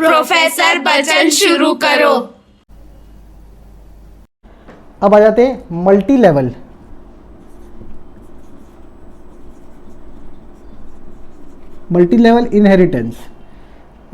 Professor Bachchan शुरू करो। अब आ जाते हैं multi level. Multi level inheritance.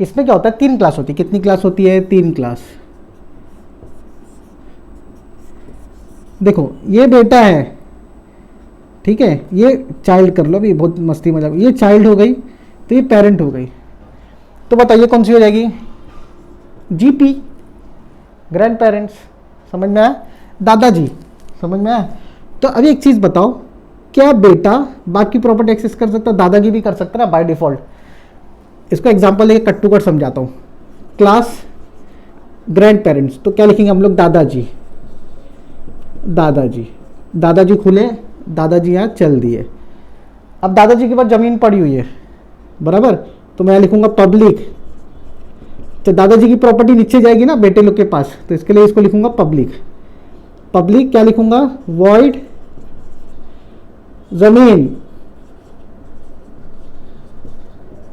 इसमें क्या होता है, 3 क्लास होती है। कितनी क्लास होती है? 3 क्लास। देखो ये बेटा है, ठीक है, ये चाइल्ड कर लो, अभी बहुत मस्ती मजाक, ये चाइल्ड हो गई तो ये पेरेंट हो गई। तो बताइए कौन सी हो जाएगी? GP, grand parents. समझ में आया? दादाजी, समझ में आया? तो अभी एक चीज़ बताओ, क्या बेटा बाकी प्रॉपर्टी एक्सेस कर सकता है? दादाजी भी कर सकता है ना बाय डिफॉल्ट। इसको एग्जांपल लेके कट टू कट समझाता हूँ। क्लास ग्रैंड पेरेंट्स, तो क्या लिखेंगे हम लोग? दादाजी। दादाजी, दादाजी खुले, दादाजी यहाँ चल दिए। अब दादाजी के पास ज़मीन पड़ी हुई है, बराबर, तो मैं लिखूंगा पब्लिक। तो दादाजी की प्रॉपर्टी नीचे जाएगी ना बेटे लोग के पास, तो इसके लिए इसको लिखूंगा पब्लिक। पब्लिक क्या लिखूंगा? वॉइड जमीन।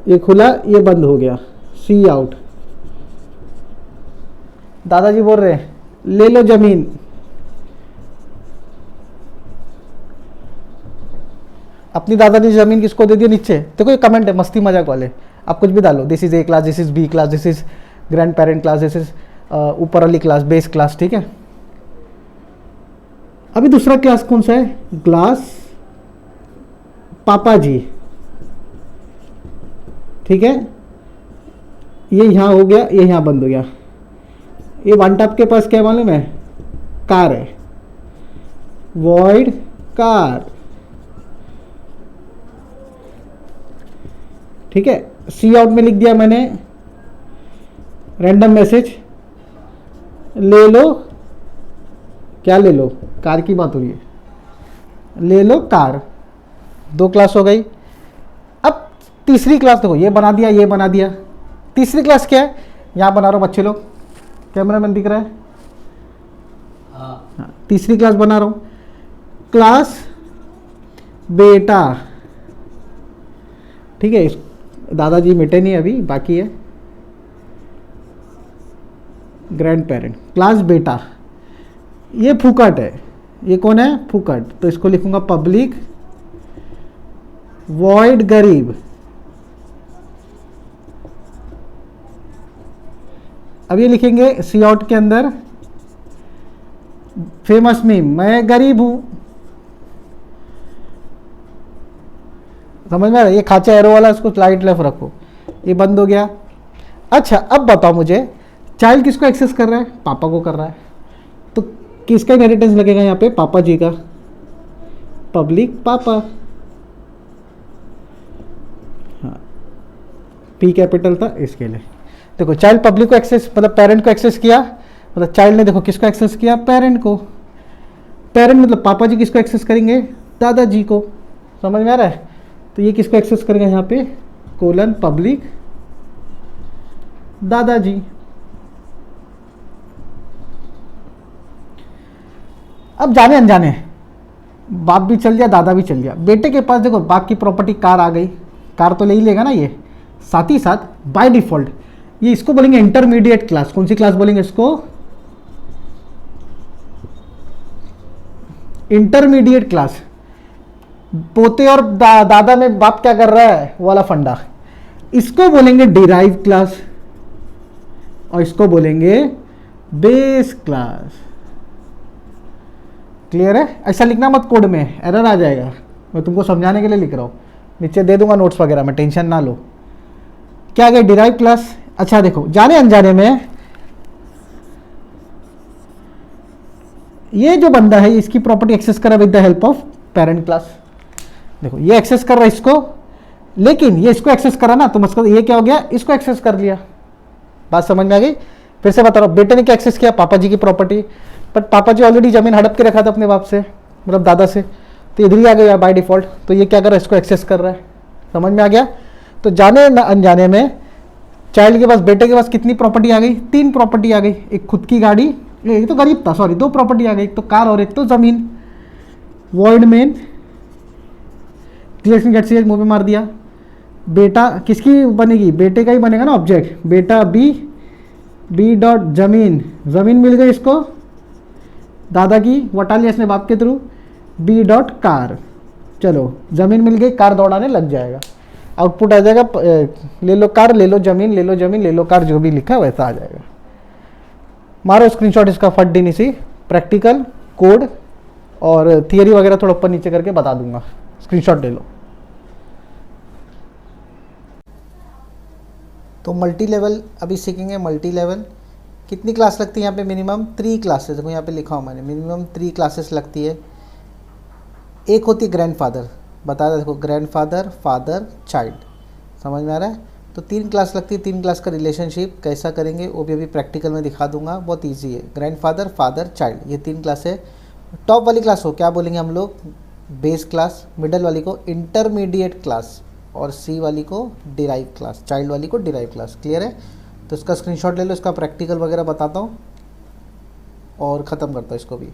ये खुला, ये बंद हो गया, सी आउट। दादाजी बोल रहे हैं ले लो जमीन। अपनी दादाजी जमीन किसको दे दी? नीचे। देखो ये कमेंट है मस्ती मजाक वाले, आप कुछ भी डालो। This is A class, this is B class, this is grand parent class, this is ऊपर वाली क्लास, बेस क्लास, ठीक है। अभी दूसरा क्लास कौन सा है? क्लास पापा जी, ठीक है। ये यहां हो गया, ये यहां बंद हो गया। ये वन टॉप के पास क्या मालूम है? कार है, वॉइड कार, ठीक है। सी आउट में लिख दिया मैंने रैंडम मैसेज, ले लो। क्या ले लो? कार की बात हो रही है, ले लो कार। 2 क्लास हो गई। अब तीसरी क्लास देखो, ये बना दिया, ये बना दिया। तीसरी क्लास क्या है? यहां बना रहा हूं बच्चे लोग, कैमरा मैन दिख रहा है? हाँ, तीसरी क्लास बना रहा हूं, क्लास बेटा, ठीक है। दादाजी मिटे नहीं अभी, बाकी है ग्रैंड पेरेंट। क्लास बेटा, ये फुकट है। ये कौन है? फुकट। तो इसको लिखूंगा पब्लिक वॉइड गरीब। अब ये लिखेंगे सी आउट के अंदर फेमस मीम, मैं गरीब हूं। समझ में आ रहा है? ये खाचा एरो वाला, इसको लाइट लेफ्ट रखो, ये बंद हो गया। अच्छा अब बताओ मुझे, चाइल्ड किसको एक्सेस कर रहा है? पापा को कर रहा है, तो किसका इनहेरिटेंस लगेगा यहाँ पे? पापा जी का। पब्लिक पापा, हाँ, पी कैपिटल था इसके लिए। देखो चाइल्ड पब्लिक को एक्सेस, मतलब पेरेंट को एक्सेस किया, मतलब चाइल्ड ने देखो किसको एक्सेस किया? पेरेंट को। पेरेंट मतलब पापा जी किसको एक्सेस करेंगे? दादाजी को। समझ में आ रहा है? तो ये किसको एक्सेस करेगा यहाँ पे? कोलन पब्लिक दादाजी। अब जाने अनजाने बाप भी चल गया, दादा भी चल गया। बेटे के पास देखो बाप की प्रॉपर्टी कार आ गई, कार तो ले ही लेगा ना ये। साथ ही साथ बाय डिफॉल्ट ये इसको बोलेंगे इंटरमीडिएट क्लास। कौन सी क्लास बोलेंगे इसको? Intermediate class. पोते और दादा में बाप क्या कर रहा है, वो वाला फंडा। इसको बोलेंगे डिराइव क्लास और इसको बोलेंगे बेस क्लास। क्लियर है? ऐसा लिखना मत कोड में, एरर आ जाएगा। मैं तुमको समझाने के लिए लिख रहा हूं, नीचे दे दूंगा नोट्स वगैरह में, टेंशन ना लो। क्या गया? Derive class. अच्छा देखो जाने अनजाने में ये जो बंदा है इसकी प्रॉपर्टी एक्सेस करा with the help of parent class. देखो ये एक्सेस कर रहा है इसको, लेकिन ये इसको एक्सेस करा ना, तो मतलब ये क्या हो गया? इसको एक्सेस कर लिया। बात समझ में आ गई? फिर से बता रहा हूं, बेटे ने क्या एक्सेस किया? पापा जी की प्रॉपर्टी। बट पापा जी ऑलरेडी जमीन हड़प के रखा था अपने बाप से, मतलब दादा से, तो इधर ही आ गया बाय डिफॉल्ट। तो ये क्या कर रहा है? इसको एक्सेस कर रहा है। समझ में आ गया? तो जाने अनजाने में चाइल्ड के पास, बेटे के पास कितनी प्रॉपर्टी आ गई? 3 प्रॉपर्टी आ गई। एक खुद की गाड़ी, ये तो गरीब था, सॉरी, 2 प्रॉपर्टी आ गई, एक तो कार और एक तो जमीन। वॉइड मेन, गेट मुंह पे मार दिया। बेटा किसकी बनेगी? बेटे का ही बनेगा ना ऑब्जेक्ट। बेटा बी बी डॉट जमीन, ज़मीन मिल गई इसको, दादा की वटा लिया इसने बाप के थ्रू। बी डॉट कार, चलो ज़मीन मिल गई, कार दौड़ाने लग जाएगा। आउटपुट आ जाएगा ले लो कार, ले लो ज़मीन, ले लो ज़मीन, ले लो कार, जो भी लिखा है वैसा आ जाएगा। मारो स्क्रीनशॉट इसका फट डी सी, प्रैक्टिकल कोड और थियरी वगैरह थोड़ा ऊपर नीचे करके बता दूंगा, स्क्रीनशॉट ले लो। तो मल्टी लेवल अभी सीखेंगे। मल्टी लेवल कितनी क्लास लगती है यहाँ पे? Minimum 3 classes. देखो यहाँ पे लिखा हूँ मैंने, मिनिमम 3 क्लासेस लगती है। एक होती है ग्रैंडफादर, बता रहा देखो, ग्रैंडफादर, फादर, चाइल्ड, समझ में आ रहा है? तो 3 क्लास लगती है। 3 क्लास का रिलेशनशिप कैसा करेंगे वो भी अभी प्रैक्टिकल में दिखा दूंगा, बहुत ईजी है। ग्रैंडफादर, फादर, चाइल्ड, ये 3 क्लास है। टॉप वाली क्लास को क्या बोलेंगे हम लोग? Base class. मिडल वाली को इंटरमीडिएट क्लास और सी वाली को डिराइव क्लास, चाइल्ड वाली को डिराइव क्लास। क्लियर है? तो इसका स्क्रीनशॉट ले लो, इसका प्रैक्टिकल वगैरह बताता हूँ और ख़त्म करता हूँ इसको भी।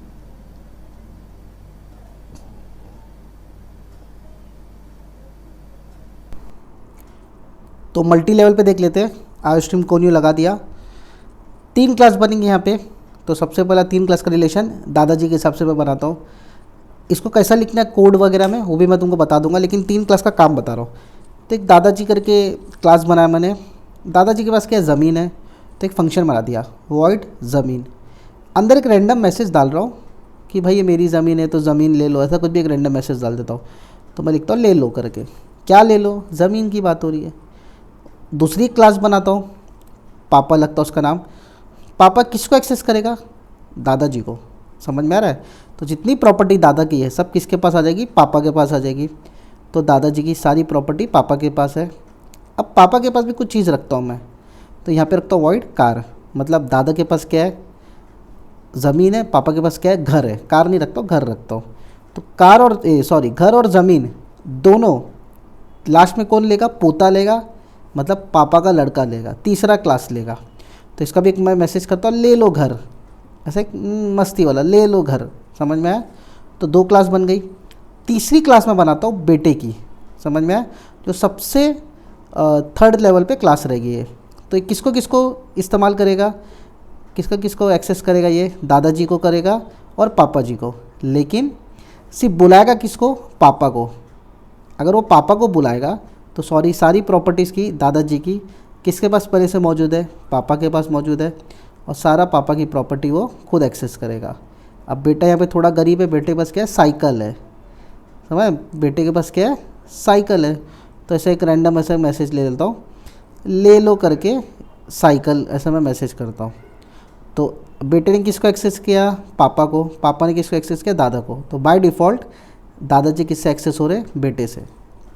तो मल्टी लेवल पे देख लेते हैं। आयो स्ट्रीम कोन्यू लगा दिया। 3 क्लास बनेंगे यहाँ पे। तो सबसे पहला 3 क्लास का रिलेशन दादाजी के हिसाब से मैं बनाता हूँ। इसको कैसा लिखना है कोड वगैरह में वो भी मैं तुमको बता दूंगा, लेकिन 3 क्लास का काम बता रहा हूँ। तो एक दादाजी करके क्लास बनाया मैंने। दादाजी के पास क्या है? ज़मीन है, तो एक फंक्शन बना दिया वॉइड ज़मीन। अंदर एक रैंडम मैसेज डाल रहा हूँ कि भाई ये मेरी ज़मीन है तो ज़मीन ले लो, ऐसा कुछ भी एक रैंडम मैसेज डाल देता हूँ। तो मैं लिखता हूँ ले लो करके। क्या ले लो? ज़मीन की बात हो रही है। दूसरी क्लास बनाता हूँ, पापा लगता है उसका नाम। पापा किसको एक्सेस करेगा? दादाजी को। समझ में आ रहा है? तो जितनी प्रॉपर्टी दादा की है सब किसके पास आ जाएगी? पापा के पास आ जाएगी। तो दादाजी की सारी प्रॉपर्टी पापा के पास है। अब पापा के पास भी कुछ चीज़ रखता हूँ मैं, तो यहाँ पे रखता हूँ वॉइड कार। मतलब दादा के पास क्या है? ज़मीन है। पापा के पास क्या है? घर है। कार नहीं रखता हूँ, घर रखता हूँ। तो कार और घर और ज़मीन दोनों लास्ट में कौन लेगा? पोता लेगा, मतलब पापा का लड़का लेगा, तीसरा क्लास लेगा। तो इसका भी एक मैं मैसेज करता हूँ ले लो घर, ऐसा एक मस्ती वाला ले लो घर। समझ में आया? तो 2 क्लास बन गई। तीसरी क्लास में बनाता हूँ बेटे की। समझ में आया? जो सबसे 3rd लेवल पे क्लास रहेगी ये। तो किसको किसको इस्तेमाल करेगा? किसको किसको एक्सेस करेगा? ये दादाजी को करेगा और पापा जी को, लेकिन सिर्फ बुलाएगा किसको? पापा को। अगर वो पापा को बुलाएगा तो सारी प्रॉपर्टीज़ की दादाजी की किसके पास पहले से मौजूद है? पापा के पास मौजूद है, और सारा पापा की प्रॉपर्टी वो खुद एक्सेस करेगा। अब बेटा यहाँ पे थोड़ा गरीब है, बेटे के पास क्या है? साइकिल है। समझ? बेटे के पास क्या है? साइकिल है। तो ऐसे एक रैंडम ऐसा मैसेज ले लेता हूँ, ले लो करके साइकिल, ऐसा मैं मैसेज करता हूँ। तो बेटे ने किसको एक्सेस किया? पापा को। पापा ने किसको एक्सेस किया? दादा को। तो बाय डिफ़ॉल्ट दादाजी किससे एक्सेस हो रहे? बेटे से।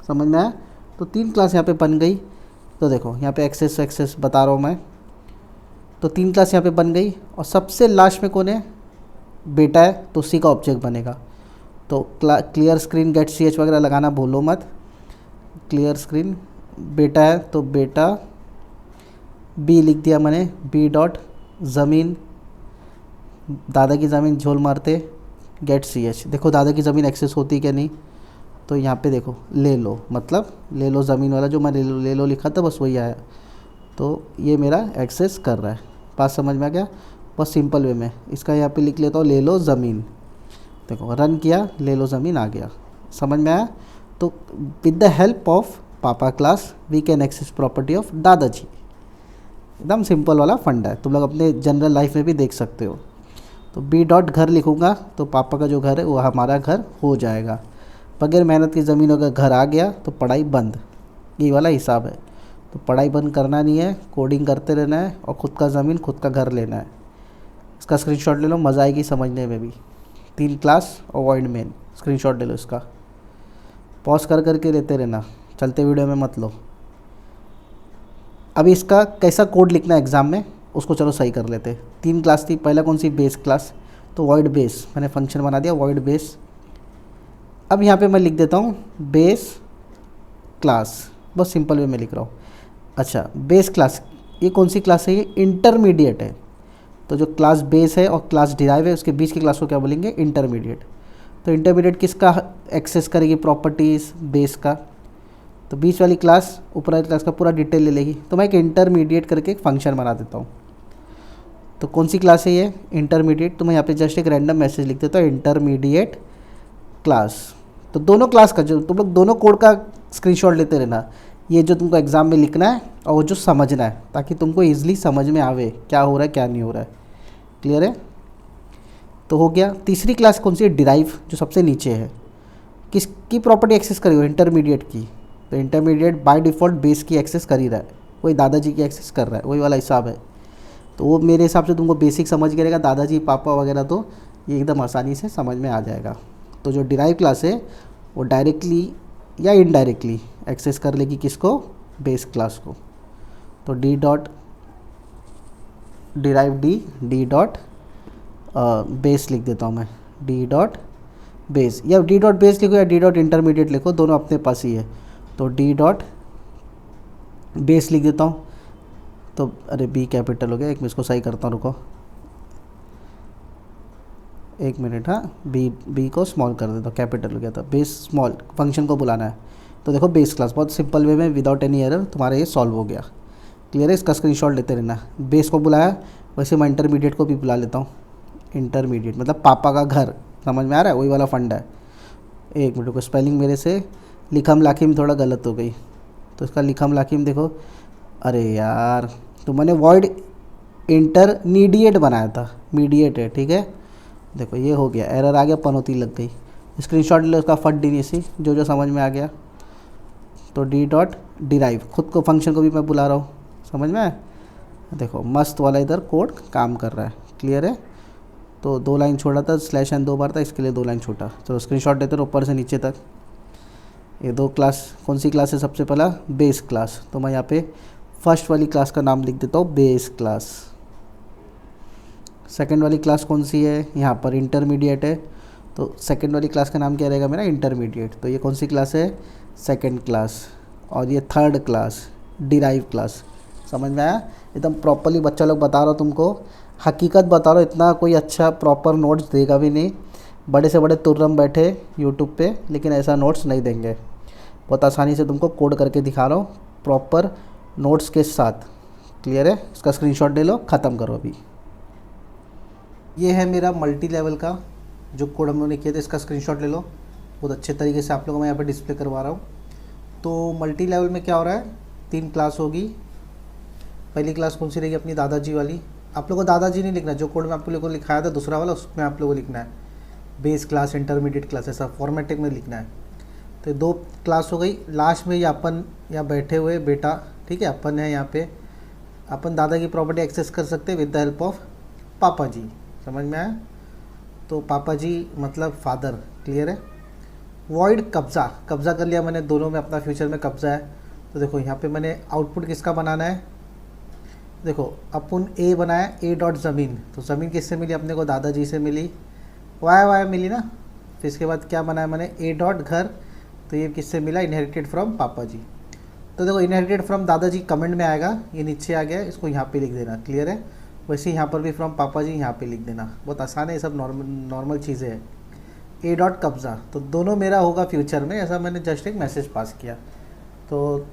समझ में आया? तो 3 क्लास यहाँ पे बन गई। तो देखो यहाँ पे एक्सेस बता रहा हूँ मैं। तो 3 क्लास यहाँ पे बन गई, और सबसे लास्ट में कौन है? बेटा है, तो उसी का ऑब्जेक्ट बनेगा। तो क्लियर स्क्रीन गेट ch वगैरह लगाना भूलो मत। क्लियर स्क्रीन, बेटा है तो बेटा, बी लिख दिया मैंने, बी डॉट ज़मीन, दादा की ज़मीन झोल मारते, गेट ch। देखो दादा की ज़मीन एक्सेस होती क्या नहीं? तो यहाँ पे देखो ले लो, मतलब ले लो ज़मीन वाला जो मैं ले लो लिखा था बस वही आया। तो ये मेरा एक्सेस कर रहा है। बात समझ में आ गया? बहुत सिंपल वे में इसका यहाँ पे लिख लेता हूँ ले लो ज़मीन। देखो रन किया, ले लो ज़मीन आ गया। समझ में आया? तो विद द हेल्प ऑफ पापा class we can access property of दादाजी। एकदम सिंपल वाला फंडा है, तुम लोग अपने जनरल लाइफ में भी देख सकते हो। तो बी डॉट घर लिखूँगा तो पापा का जो घर है वो हमारा घर हो जाएगा। बगैर मेहनत की ज़मीन अगर घर आ गया तो पढ़ाई बंद, ये वाला हिसाब है। तो पढ़ाई बंद करना नहीं है, कोडिंग करते रहना है और ख़ुद का ज़मीन खुद का घर लेना है। इसका स्क्रीनशॉट ले लो, मज़ा आएगी समझने में भी। 3 क्लास और वॉइड मेन, स्क्रीनशॉट ले लो इसका। पॉज कर करके लेते रहना, चलते वीडियो में मत लो। अभी इसका कैसा कोड लिखना है एग्ज़ाम में उसको चलो सही कर लेते। 3 क्लास थी, पहला कौन सी? Base class. तो वॉइड बेस मैंने फंक्शन बना दिया, वॉइड बेस। अब यहाँ पे मैं लिख देता हूँ बेस क्लास, बहुत सिंपल वे में लिख रहा हूँ। अच्छा बेस क्लास, ये कौन सी क्लास है? ये इंटरमीडिएट है। तो जो क्लास बेस है और क्लास डिराइव है उसके बीच की क्लास को क्या बोलेंगे? इंटरमीडिएट। तो इंटरमीडिएट किसका एक्सेस करेगी? प्रॉपर्टीज़ बेस का। तो बीच वाली क्लास ऊपर वाली क्लास का पूरा डिटेल ले लेगी। तो मैं एक इंटरमीडिएट करके एक फंक्शन बना देता हूँ। तो कौन सी क्लास है ये? इंटरमीडिएट। तो मैं यहाँ पे जस्ट एक रैंडम मैसेज लिख देता हूँ, इंटरमीडिएट क्लास। तो दोनों क्लास का जो तुम लोग दोनों कोड का स्क्रीनशॉट लेते रहना, ये जो तुमको एग्ज़ाम में लिखना है और वो जो समझना है, ताकि तुमको ईजिली समझ में आवे क्या हो रहा है क्या नहीं हो रहा है। क्लियर है? तो हो गया। तीसरी क्लास कौन सी है? डिराइव, जो सबसे नीचे है। किसकी प्रॉपर्टी एक्सेस करी हो? इंटरमीडिएट की। तो इंटरमीडिएट बाय डिफ़ॉल्ट बेस की एक्सेस कर ही रहा है, वही दादाजी की एक्सेस कर रहा है, वही वाला हिसाब है। तो वो मेरे हिसाब से तुमको बेसिक समझ के रहेगा, दादाजी पापा वगैरह तो ये एकदम आसानी से समझ में आ जाएगा। तो जो डिराइव क्लास है वो डायरेक्टली या इनडायरेक्टली एक्सेस कर लेगी किसको? बेस क्लास को। तो D dot derive D dot base लिख देता हूँ मैं, डी डॉट बेस, या डी डॉट बेस लिखो या डी डॉट इंटरमीडिएट लिखो, दोनों अपने पास ही है। तो डी डॉट बेस लिख देता हूँ। तो अरे बी कैपिटल हो गया, एक मैं इसको सही करता हूँ, रुको एक मिनट। हाँ, बी को स्मॉल कर देता हूँ, कैपिटल हो गया था। बेस स्मॉल, फंक्शन को बुलाना है। तो देखो बेस क्लास बहुत सिंपल वे में विदाउट एनी एरर तुम्हारा ये सॉल्व हो गया। क्लियर है? इसका स्क्रीनशॉट लेते रहना। बेस को बुलाया, वैसे मैं इंटरमीडिएट को भी बुला लेता हूँ। इंटरमीडिएट मतलब पापा का घर, समझ में आ रहा है? वही वाला फंड है। एक मिनट को, स्पेलिंग मेरे से लिखम लाखिम थोड़ा गलत हो गई, तो इसका लिखम लाखिम देखो। अरे यार, तो मैंने वॉइड इंटरमीडिएट बनाया था, मीडिएट है, ठीक है। देखो ये हो गया, एरर आ गया, पनौती लग गई। स्क्रीनशॉट ले लो उसका, फट डी सी जो समझ में आ गया। तो डी डॉट डिराइव, खुद को फंक्शन को भी मैं बुला रहा हूँ, समझ में आया? देखो मस्त वाला इधर कोड काम कर रहा है। क्लियर है? तो 2 लाइन छोड़ा था, स्लैश एन 2 बार था, इसके लिए 2 लाइन छोटा। तो स्क्रीनशॉट लेते रहो ऊपर से नीचे तक। ये 2 क्लास, कौन सी क्लास है? सबसे पहला बेस क्लास। तो मैं यहाँ पे फर्स्ट वाली क्लास का नाम लिख देता हूँ बेस क्लास। सेकंड वाली क्लास कौन सी है? यहाँ पर इंटरमीडिएट है, तो सेकंड वाली क्लास का नाम क्या रहेगा मेरा? इंटरमीडिएट। तो ये कौन सी क्लास है? Second class. और ये थर्ड क्लास डिराइव क्लास। समझ में आया? एकदम प्रॉपरली बच्चा लोग बता रहा हो तुमको, हकीकत बता रहा हो, इतना कोई अच्छा प्रॉपर नोट्स देगा भी नहीं। बड़े से बड़े तुर्रम बैठे यूट्यूब पे, लेकिन ऐसा नोट्स नहीं देंगे। बहुत आसानी से तुमको कोड करके दिखा रहा हूँ प्रॉपर नोट्स के साथ। क्लियर है? इसका स्क्रीनशॉट ले लो, ख़त्म करो अभी। ये है मेरा मल्टी लेवल का जो कोड हम लोगों ने किया था, इसका स्क्रीनशॉट ले लो। बहुत अच्छे तरीके से आप लोगों को मैं यहाँ पे डिस्प्ले करवा रहा हूँ। तो मल्टी लेवल में क्या हो रहा है? 3 क्लास होगी। पहली क्लास कौन सी रहेगी? अपनी दादाजी वाली। आप लोगों को दादाजी नहीं लिखना, जो कोड में आप लोगों को लिखाया था दूसरा वाला, उसमें आप लोगों को लिखना है बेस क्लास इंटरमीडिएट क्लास, ऐसा फॉर्मेटिंग में लिखना है। तो 2 क्लास हो गई। लास्ट में ये अपन यहाँ बैठे हुए बेटा, ठीक है, अपन है यहाँ पे, अपन दादा की प्रॉपर्टी एक्सेस कर सकते हैं विद द हेल्प ऑफ पापा जी। समझ में आया? तो पापा जी मतलब फादर। क्लियर है? वॉइड कब्ज़ा, कब्ज़ा कर लिया मैंने, दोनों में अपना फ्यूचर में कब्ज़ा है। तो देखो यहाँ पे मैंने आउटपुट किसका बनाना है? देखो अपन ए बनाया, ए डॉट ज़मीन। तो ज़मीन किससे मिली? अपने को दादाजी से मिली, वाई मिली ना। फिर इसके बाद क्या बनाया मैंने? ए डॉट घर। तो ये किससे मिला? इनहेरिटेड फ्रॉम पापा जी। तो देखो इनहेरिटेड फ्रॉम दादाजी कमेंट में आएगा, ये नीचे आ गया, इसको यहाँ पे लिख देना। क्लियर है? वैसे यहाँ पर भी फ्रॉम पापा जी यहाँ पे लिख देना। बहुत आसान है, ये सब नॉर्मल चीज़ें हैं। ए डॉट कब्ज़ा, तो दोनों मेरा होगा फ्यूचर में, ऐसा मैंने जस्ट एक मैसेज पास किया। तो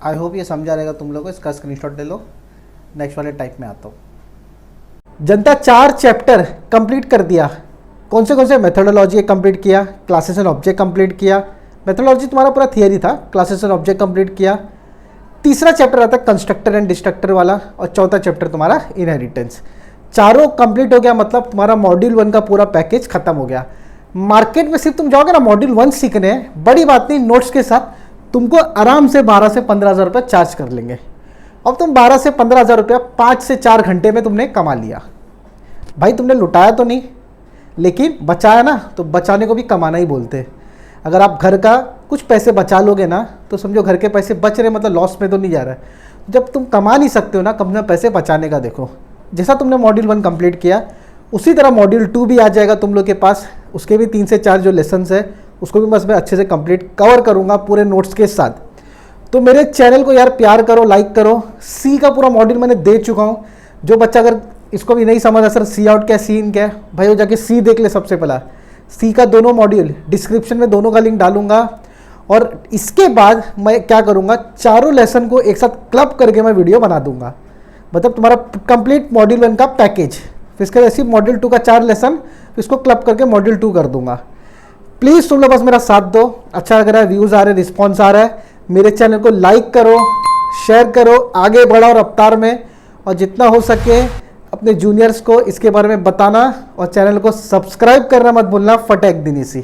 आई होप ये समझा रहेगा तुम लोगों को। इसका स्क्रीनशॉट ले लो। नेक्स्ट वाले टाइप में आता हूँ। जनता 4 चैप्टर कंप्लीट कर दिया। कौन से मेथोडोलॉजी कंप्लीट किया? क्लासेस एंड ऑब्जेक्ट कंप्लीट किया। मेथोडोलॉजी तुम्हारा पूरा थियरी था, क्लासेस एंड ऑब्जेक्ट कंप्लीट किया। तीसरा चैप्टर आता है कंस्ट्रक्टर एंड डिस्ट्रक्टर वाला, और चौथा चैप्टर तुम्हारा इनहेरिटेंस। चारों कंप्लीट हो गया, मतलब तुम्हारा मॉड्यूल 1 का पूरा पैकेज खत्म हो गया। मार्केट में सिर्फ तुम जाओगे ना मॉड्यूल 1 सीखने, बड़ी बात नहीं, नोट्स के साथ तुमको आराम से 12 से 15 हज़ार रुपये चार्ज कर लेंगे। अब तुम 12 से 15 हज़ार रुपया 5 से 4 घंटे में तुमने कमा लिया। भाई तुमने लुटाया तो नहीं, लेकिन बचाया ना, तो बचाने को भी कमाना ही बोलते हैं। अगर आप घर का कुछ पैसे बचा लोगे ना, तो समझो घर के पैसे बच रहे, मतलब लॉस में तो नहीं जा रहा है। जब तुम कमा नहीं सकते हो ना, कम से कम पैसे बचाने का देखो। जैसा तुमने मॉड्यूल 1 कंप्लीट किया, उसी तरह मॉड्यूल 2 भी आ जाएगा तुम लोग के पास। उसके भी 3 से 4 जो लेसन्स है, उसको भी बस मैं अच्छे से कंप्लीट कवर करूँगा पूरे नोट्स के साथ। तो मेरे चैनल को यार प्यार करो, लाइक करो। सी का पूरा मॉड्यूल मैंने दे चुका हूँ। जो बच्चा अगर इसको भी नहीं समझा सर सी आउट क्या सी इन क्या है, भाई वो जाके सी देख ले। सबसे पहला सी का दोनों मॉड्यूल डिस्क्रिप्शन में दोनों का लिंक डालूंगा। और इसके बाद मैं क्या करूँगा, चारों लेसन को एक साथ क्लब करके मैं वीडियो बना दूंगा। मतलब तुम्हारा कंप्लीट मॉड्यूल 1 का पैकेज। फिर इसके बाद ऐसे मॉड्यूल 2 का 4 लेसन, फिर इसको क्लब करके मॉड्यूल 2 कर दूंगा। प्लीज़ तुम लोग बस मेरा साथ दो, अच्छा लग रहा है, व्यूज़ आ रहे हैं, रिस्पॉन्स आ रहा है, मेरे चैनल को लाइक करो, शेयर करो, आगे बढ़ाओ रफ्तार में, और जितना हो सके अपने जूनियर्स को इसके बारे में बताना, और चैनल को सब्सक्राइब करना मत भूलना। फटेक दिनीसी।